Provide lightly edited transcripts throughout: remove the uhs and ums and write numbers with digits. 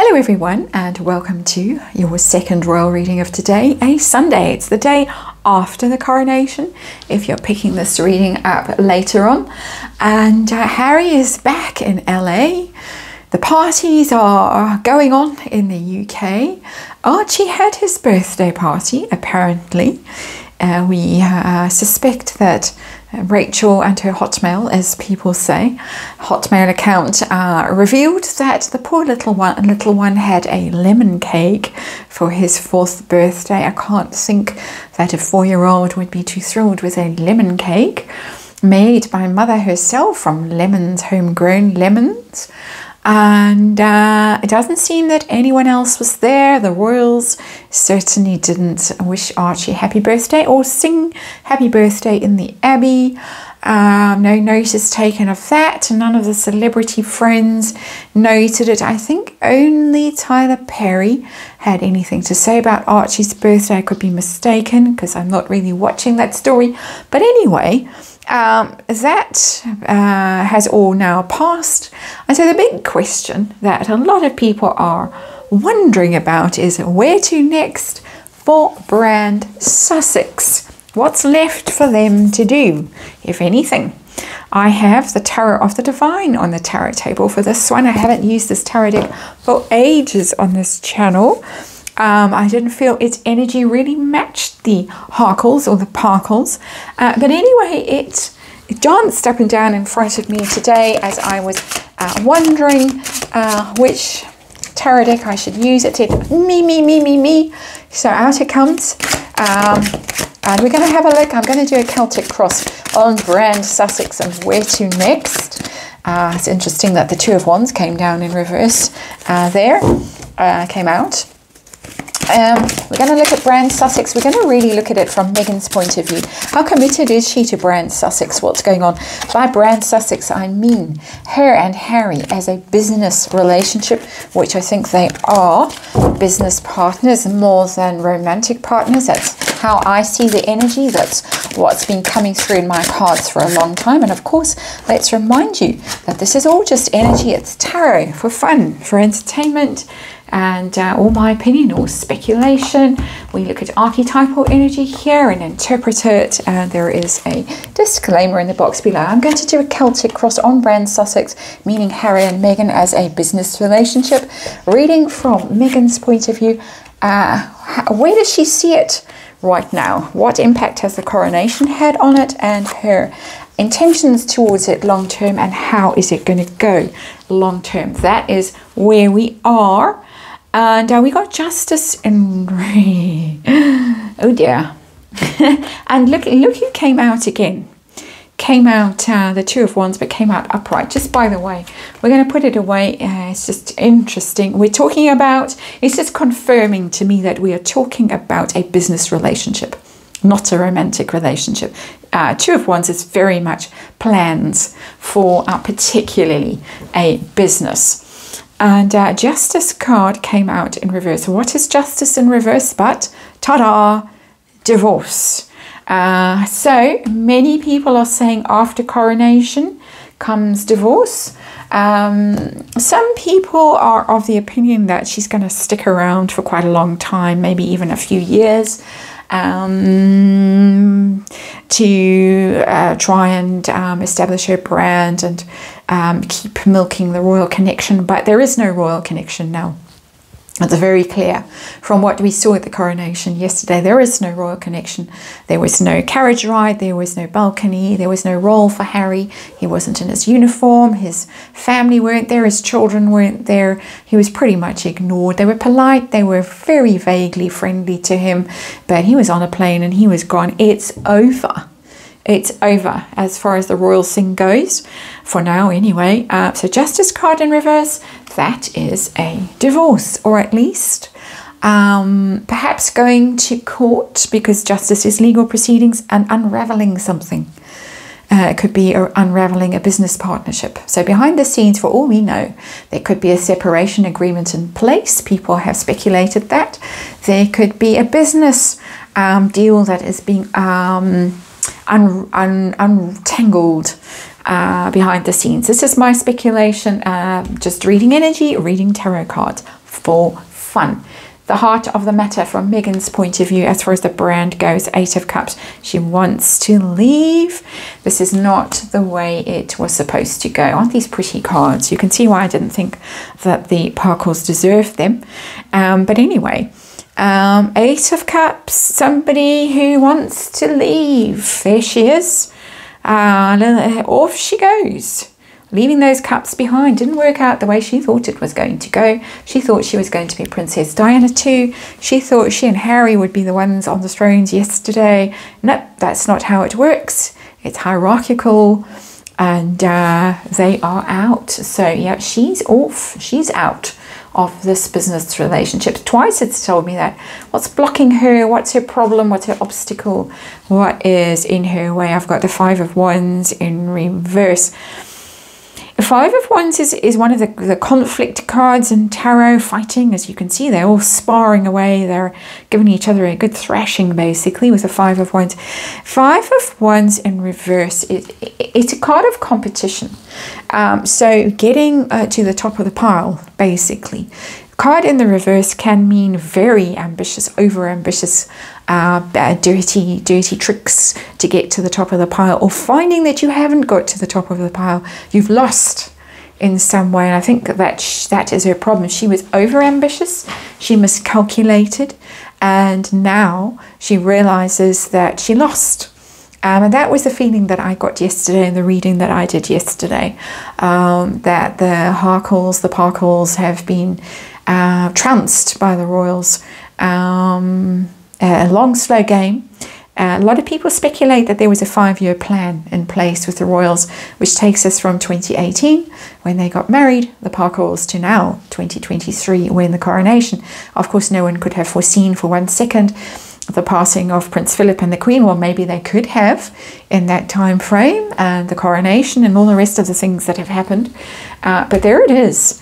Hello everyone, and welcome to your second royal reading of today, a Sunday. It's the day after the coronation, if you're picking this reading up later on. And Harry is back in LA. The parties are going on in the UK. Archie had his birthday party, apparently. We suspect that Rachel and her Hotmail, as people say, Hotmail account revealed that the poor little one had a lemon cake for his 4th birthday. I can't think that a 4-year-old would be too thrilled with a lemon cake made by mother herself from lemons, homegrown lemons. And it doesn't seem that anyone else was there. The royals certainly didn't wish Archie happy birthday or sing happy birthday in the Abbey. No notice taken of that. None of the celebrity friends noted it. I think only Tyler Perry had anything to say about Archie's birthday. I could be mistaken because I'm not really watching that story. But anyway, that has all now passed. And so the big question that a lot of people are wondering about is where to next for brand Sussex. What's left for them to do, if anything? I have the Tarot of the Divine on the tarot table for this one. I haven't used this tarot deck for ages on this channel. I didn't feel its energy really matched the Harkles or the Parkles. But anyway, it danced up and down in front of me today as I was wondering which tarot deck I should use. It said me. So out it comes. And we're going to have a look. I'm going to do a Celtic cross on brand Sussex and where to next. It's interesting that the Two of Wands came down in reverse came out. We're going to look at brand Sussex. We're going to really look at it from Megan's point of view. How committed is she to brand Sussex? What's going on? By brand Sussex, I mean her and Harry as a business relationship, which I think they are business partners more than romantic partners. That's how I see the energy. That's what's been coming through in my cards for a long time. And of course, let's remind you that this is all just energy. It's tarot for fun, for entertainment, and all my opinion or speculation. We look at archetypal energy here and interpret it, and there is a disclaimer in the box below. I'm going to do a Celtic cross on brand Sussex, meaning Harry and Meghan as a business relationship. Reading from Megan's point of view, where does she see it right now? What impact has the coronation had on it, and her intentions towards it long term, and how is it going to go long term? That is where we are. And we got Justice in oh dear. And look who came out again. Came out the Two of Wands, but came out upright. Just by the way, we're going to put it away. It's just interesting. We're talking about, it's just confirming to me that we are talking about a business relationship, not a romantic relationship. Two of Wands is very much plans for particularly a business. And Justice card came out in reverse. What is Justice in reverse but, ta-da, divorce. So many people are saying after coronation comes divorce. Some people are of the opinion that she's going to stick around for quite a long time, maybe even a few years, to try and establish her brand and keep milking the royal connection. But there is no royal connection now. It's very clear from what we saw at the coronation yesterday. There is no royal connection. There was no carriage ride. There was no balcony. There was no role for Harry. He wasn't in his uniform. His family weren't there. His children weren't there. He was pretty much ignored. They were polite. They were very vaguely friendly to him. But he was on a plane and he was gone. It's over. It's over as far as the royal thing goes, for now anyway. So Justice card in reverse, that is a divorce, or at least perhaps going to court, because justice is legal proceedings, and unraveling something. It could be unraveling a business partnership. So behind the scenes, for all we know, there could be a separation agreement in place. People have speculated that. There could be a business deal that is being untangled behind the scenes. This is my speculation, just reading energy, reading tarot cards. for fun. The heart of the matter from Megan's point of view, as far as the brand goes, 8 of Cups. She wants to leave. This is not the way it was supposed to go. Aren't these pretty cards? You can see why I didn't think that the Parkles deserved them. But anyway, 8 of Cups, somebody who wants to leave. There she is. Off she goes. Leaving those cups behind. Didn't work out the way she thought it was going to go. She thought she was going to be Princess Diana too. She thought she and Harry would be the ones on the thrones yesterday. No, that's not how it works. It's hierarchical, and they are out. So yeah, she's off. She's out of this business relationship. Twice it's told me that. What's blocking her? What's her problem? What's her obstacle? What is in her way? I've got the 5 of Wands in reverse. The 5 of Wands is one of the conflict cards in tarot, fighting. As you can see, they're all sparring away. They're giving each other a good thrashing, basically, with the 5 of Wands. 5 of Wands in reverse, it's a card of competition. So getting to the top of the pile, basically. Card in the reverse can mean very ambitious, over-ambitious, dirty tricks to get to the top of the pile, or finding that you haven't got to the top of the pile. You've lost in some way, and I think that is her problem. She was over-ambitious, she miscalculated, and now she realizes that she lost. And that was the feeling that I got yesterday in the reading that I did yesterday, that the Parkles have been trounced by the Royals. A long, slow game. A lot of people speculate that there was a 5-year plan in place with the Royals, which takes us from 2018, when they got married, the Parkles, to now, 2023, when the coronation. Of course, no one could have foreseen for 1 second the passing of Prince Philip and the Queen. Well, maybe they could have in that time frame, and the coronation and all the rest of the things that have happened. But there it is.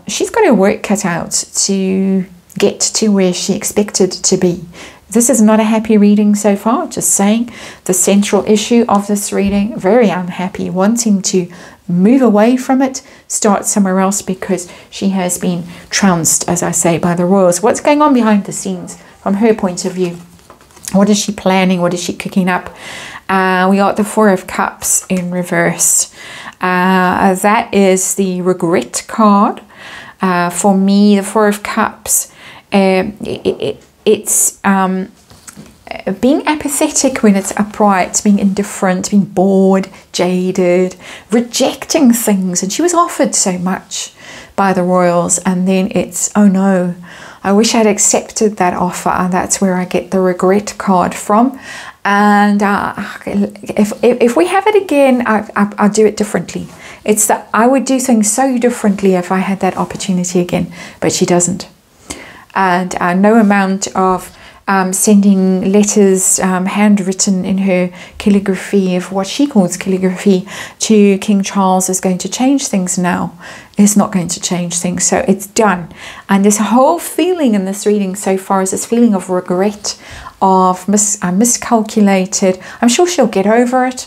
She's got her work cut out to get to where she expected to be. This is not a happy reading so far, just saying. The central issue of this reading, very unhappy, wanting to move away from it, start somewhere else, because she has been trounced, as I say, by the Royals. What's going on behind the scenes from her point of view? What is she planning? What is she cooking up? We got the 4 of Cups in reverse. That is the regret card. For me, the 4 of Cups, it's being apathetic when it's upright, being indifferent, being bored, jaded, rejecting things. And she was offered so much by the Royals, and then it's, oh no, I wish I'd accepted that offer. And that's where I get the regret card from. And if we have it again, I'll do it differently. It's that I would do things so differently if I had that opportunity again, but she doesn't. And no amount of sending letters handwritten in her calligraphy, of what she calls calligraphy, to King Charles is going to change things now. It's not going to change things, so it's done. And this whole feeling in this reading so far is this feeling of regret, of miscalculated. I'm sure she'll get over it,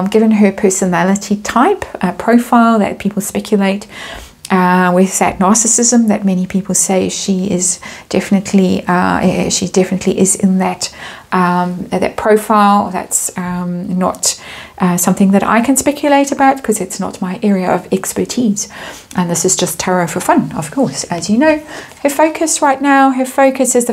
given her personality type, profile that people speculate. With that narcissism that many people say she is definitely, is in that that profile. That's not something that I can speculate about, because it's not my area of expertise, and this is just tarot for fun, of course. As you know, her focus right now, her focus is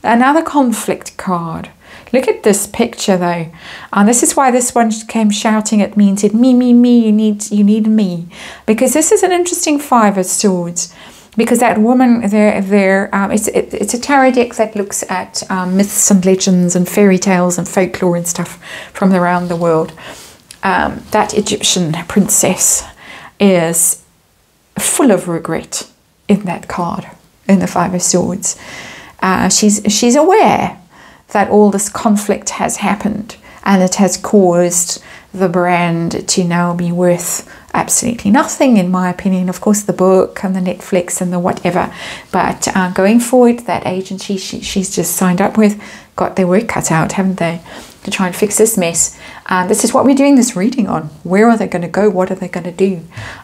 another conflict card. Look at this picture though, and this is why this one came shouting at me and said, me, you need me, because this is an interesting 5 of Swords, because that woman there, it's a tarot deck that looks at myths and legends and fairy tales and folklore and stuff from around the world. That Egyptian princess is full of regret in that card, in the 5 of Swords. She's aware that all this conflict has happened, and it has caused the brand to now be worth absolutely nothing, in my opinion. Of course, the book and the Netflix and the whatever, but going forward, that agency she's just signed up with got their work cut out, haven't they? to try and fix this mess. This is what we're doing this reading on. Where are they going to go? What are they going to do?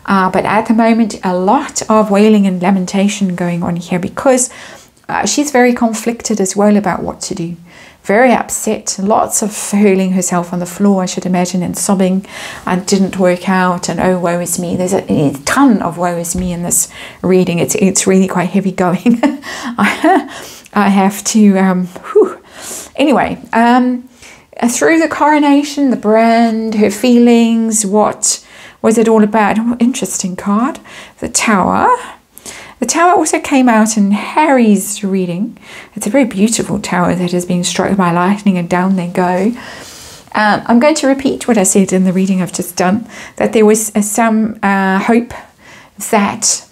But at the moment, a lot of wailing and lamentation going on here, because she's very conflicted as well about what to do. Very upset, lots of hurling herself on the floor, I should imagine, and sobbing, and didn't work out, and oh, woe is me. There's a ton of woe is me in this reading. It's really quite heavy going. I have to, Anyway, through the coronation, the brand, her feelings, what was it all about? Oh, interesting card. The Tower. The Tower also came out in Harry's reading. It's a very beautiful tower that has been struck by lightning, and down they go. I'm going to repeat what I said in the reading I've just done, that there was some hope that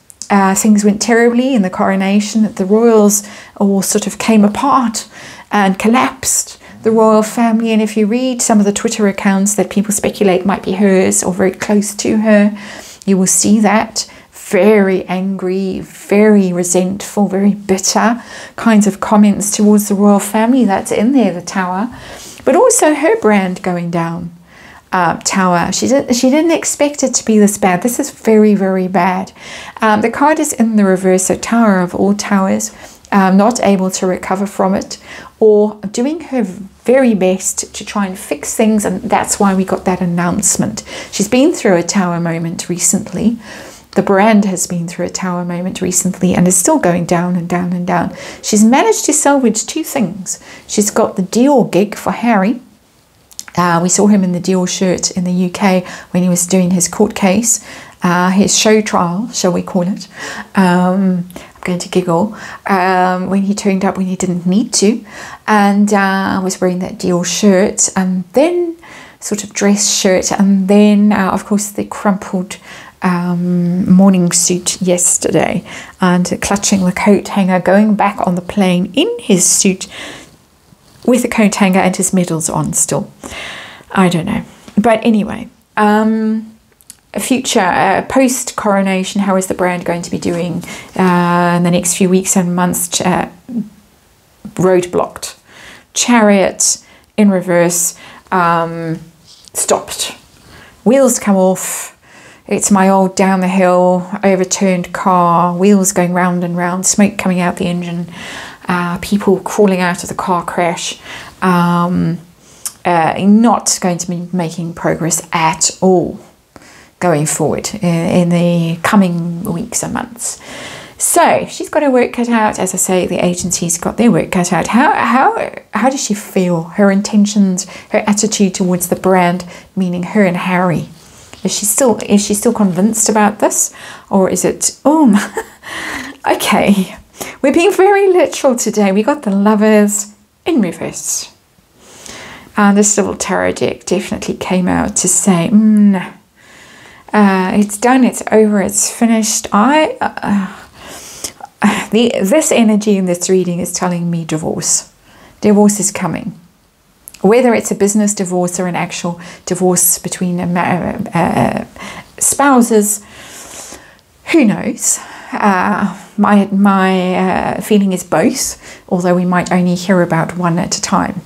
things went terribly in the coronation, that the royals all sort of came apart and collapsed, the royal family. And if you read some of the Twitter accounts that people speculate might be hers or very close to her, you will see that. Very angry, very resentful, very bitter kinds of comments towards the royal family. That's in there, the Tower. But also her brand going down. Tower. She didn't expect it to be this bad. This is very, very bad. The card is in the reverse, so Tower of all towers, not able to recover from it, or doing her very best to try and fix things, and that's why we got that announcement. She's been through a Tower moment recently. The brand has been through a Tower moment recently and is still going down and down and down. She's managed to salvage two things. She's got the Dior gig for Harry. We saw him in the Dior shirt in the UK when he was doing his court case, his show trial, shall we call it. I'm going to giggle. When he turned up when he didn't need to, and was wearing that Dior shirt, and then sort of dress shirt, and then of course the crumpled morning suit yesterday, and clutching the coat hanger, going back on the plane in his suit with the coat hanger and his medals on still. I don't know. But anyway, future post coronation, how is the brand going to be doing in the next few weeks and months? Roadblocked. Chariot in reverse, stopped. Wheels come off. It's my old down the hill, overturned car, wheels going round and round, smoke coming out the engine, people crawling out of the car crash. Not going to be making progress at all going forward in the coming weeks and months. So she's got her work cut out. As I say, the agency's got their work cut out. How does she feel? Her intentions, her attitude towards the brand, meaning her and Harry. Is she still convinced about this, or is it okay? We're being very literal today. We got the Lovers in reverse, and this little tarot deck definitely came out to say, it's done, it's over, it's finished. This energy in this reading is telling me divorce. Divorce is coming. Whether it's a business divorce or an actual divorce between spouses, who knows? My feeling is both, although we might only hear about one at a time.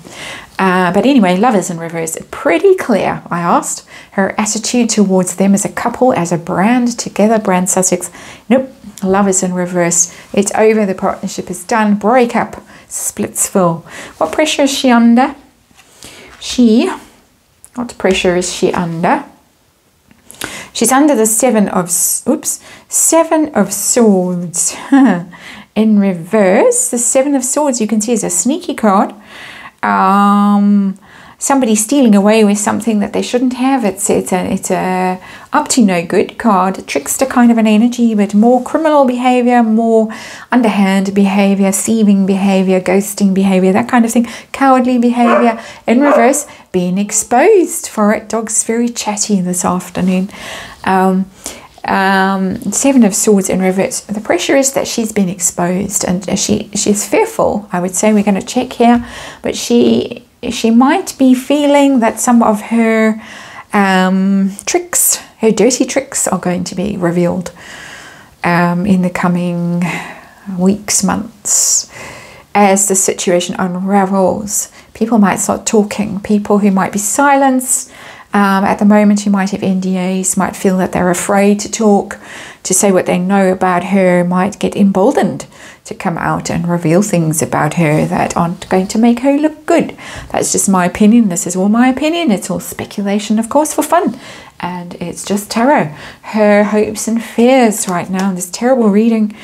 But anyway, Lovers in reverse, pretty clear. I asked her attitude towards them as a couple, as a brand together, brand Sussex. Nope, Lovers in reverse. It's over, the partnership is done, break up, Splitsville. What pressure is she under? What pressure is she under? She's under the Seven of Swords in reverse. The Seven of Swords, you can see, is a sneaky card. Somebody stealing away with something that they shouldn't have. It's a up to no good card, a trickster kind of an energy, but more criminal behavior, more underhand behavior, thieving behavior, ghosting behavior, that kind of thing, cowardly behavior. In reverse, being exposed for it. Dog's very chatty this afternoon. Seven of Swords in reverse. The pressure is that she's been exposed, and she's fearful. I would say, we're going to check here, but she might be feeling that some of her tricks, her dirty tricks, are going to be revealed in the coming weeks, months, as the situation unravels People might start talking. People who might be silenced at the moment, who might have NDAs, might feel that they're afraid to talk, to say what they know about her, might get emboldened to come out and reveal things about her that aren't going to make her look good. That's just my opinion. This is all my opinion. It's all speculation, of course, for fun. And it's just tarot. Her hopes and fears right now in this terrible reading.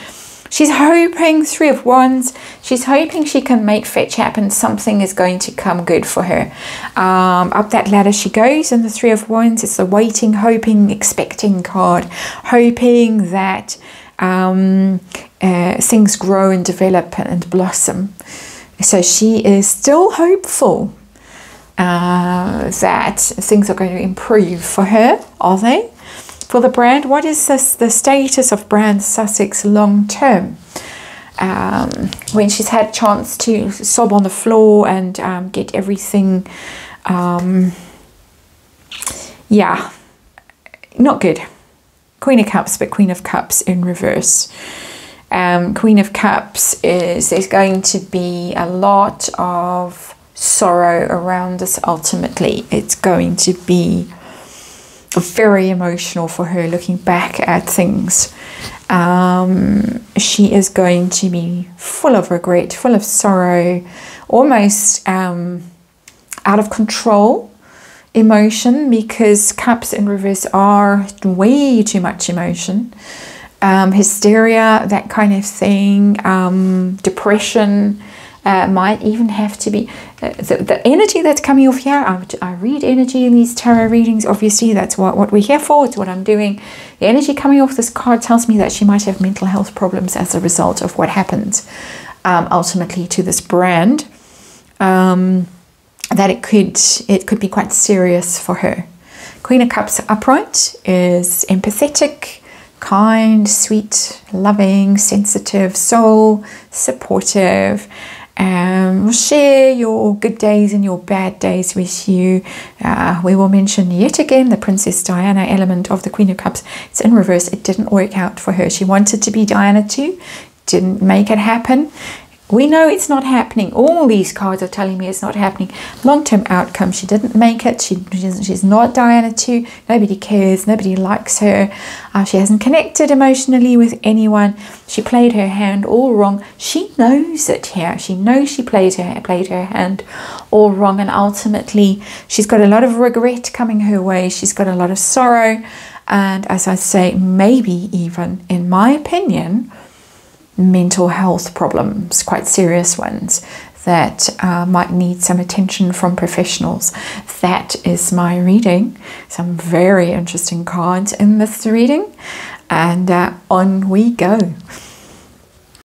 She's hoping, Three of Wands, she's hoping she can make fetch happen. Something is going to come good for her. Up that ladder she goes, and the Three of Wands, it's the waiting, hoping, expecting card. Hoping that things grow and develop and blossom. So she is still hopeful that things are going to improve for her, are they? For the brand, what is this, the status of brand Sussex long term? When she's had a chance to sob on the floor and get everything, yeah, not good. Queen of Cups, but Queen of Cups in reverse. Queen of Cups is, there's going to be a lot of sorrow around this ultimately. It's going to be very emotional for her looking back at things. She is going to be full of regret, full of sorrow, almost out of control emotion, because Cups in reverse are way too much emotion. Hysteria, that kind of thing, depression, might even have to be the energy that's coming off here. I read energy in these tarot readings, obviously that's what we're here for, it's what I'm doing. The energy coming off this card tells me that she might have mental health problems as a result of what happens ultimately to this brand, that it could be quite serious for her. Queen of Cups upright is empathetic, kind, sweet, loving, sensitive soul, supportive, will share your good days and your bad days with you. We will mention yet again the Princess Diana element of the Queen of Cups. It's in reverse. It didn't work out for her. She wanted to be Diana too, didn't make it happen. We know it's not happening. All these cards are telling me it's not happening. Long-term outcome, she didn't make it. She's not Diana too. Nobody cares. Nobody likes her. She hasn't connected emotionally with anyone. She played her hand all wrong. She knows it here. She knows she played her hand all wrong. And ultimately, she's got a lot of regret coming her way. She's got a lot of sorrow. And as I say, maybe even, in my opinion, mental health problems, quite serious ones, that might need some attention from professionals. That is my reading. Some very interesting cards in this reading, and on we go.